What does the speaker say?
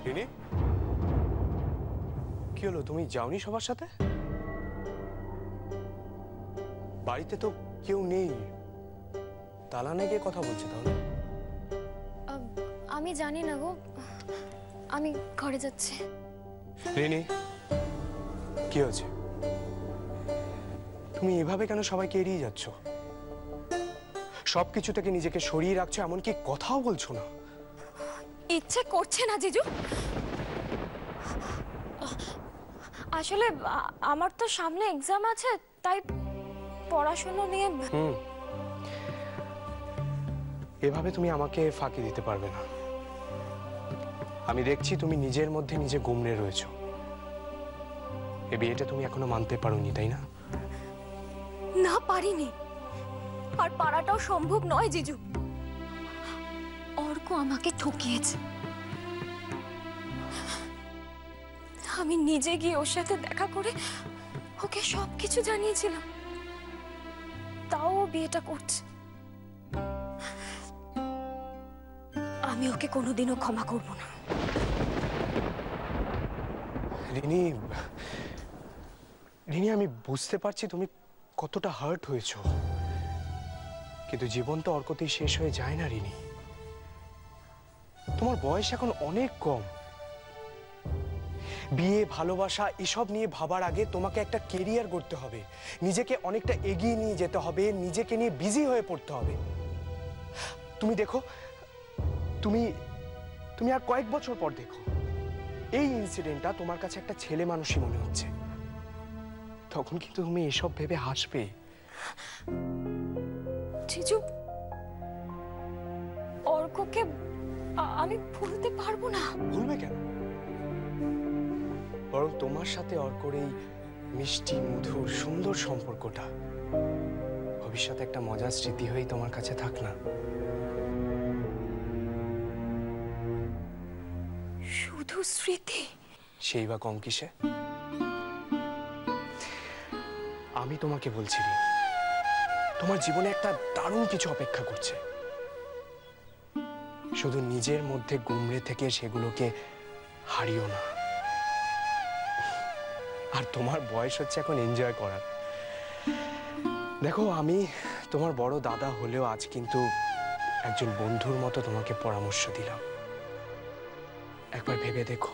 রিনি, কি হলো? তুমি যাওনি সবার সাথে? বাড়িতে তো কেউ নেই, তালা না গিয়ে কথা বলছে তাহলে? আমি জানি না গো, আমি ঘরে যাচ্ছি। রিনি, কি হয়েছে? তুমি এভাবে কেন সবাইকে এড়িয়ে যাচ্ছ? সবকিছু থেকে নিজেকে সরিয়ে রাখছো, এমনকি কথাও বলছো না। ইচ্ছে করছে না জিজু। আসলে আমার তো সামনে এক্সাম আছে, তাই পড়াশোনা নিয়ে। এভাবে তুমি আমাকে ফাঁকি দিতে পারবে না। আমি দেখছি তুমি নিজের মধ্যে নিজে গুমড়ে রয়েছো। এই বিয়েটা তুমি এখনো মানতে পারোনি, তাই না? না, পারিনি। আর পারাটাও সম্ভব নয় জিজু। অর্ক আমাকে ঠকিয়েছে। আমি নিজে গিয়ে ওর সাথে দেখা করে ওকে সবকিছু জানিয়েছিলাম, তাও ও বিয়েটা করছে। আমি ওকে কোনোদিনও ক্ষমা করব না। রিনি, রিনি, আমি বুঝতে পারছি তুমি কতটা হার্ট হয়েছো, কিন্তু জীবন তো অর্কতেই শেষ হয়ে যায় না রিনি। তোমার বয়স এখন অনেক কম। বিয়ে, ভালোবাসা এসব নিয়ে ভাবার আগে তোমাকে একটা কেরিয়ার গড়তে হবে, নিজেকে অনেকটা এগিয়ে নিয়ে যেতে হবে, নিজেকে নিয়ে বিজি হয়ে পড়তে হবে। তুমি দেখো, তুমি তুমি আর কয়েক বছর পর দেখো, এই ইনসিডেন্টটা তোমার কাছে একটা ছেলে মানুষই মনে হচ্ছে। তখন কিন্তু তুমি এসব ভেবে হাসবে। জিজু, অর্ককে আমি ভুলতে পারবো না। ভুলবে কেন? বরং তোমার সাথে অর্কর এই মিষ্টি, মধুর, সুন্দর সম্পর্কটা ভবিষ্যতে একটা মজার স্মৃতি হয়েই তোমার কাছে থাক না। শুধু স্মৃতি? সেই বা কম কিসে? আমি তোমাকে বলছি, তোমার জীবনে একটা দারুণ কিছু অপেক্ষা করছে। শুধু নিজের মধ্যে গুমড়ে থেকে সেগুলোকে হারিও না। আর তোমার বয়স হচ্ছে এখন এনজয় করার। দেখো, আমি তোমার বড় দাদা হলেও আজ কিন্তু একজন বন্ধুর মতো তোমাকে পরামর্শ দিলাম। একবার ভেবে দেখো,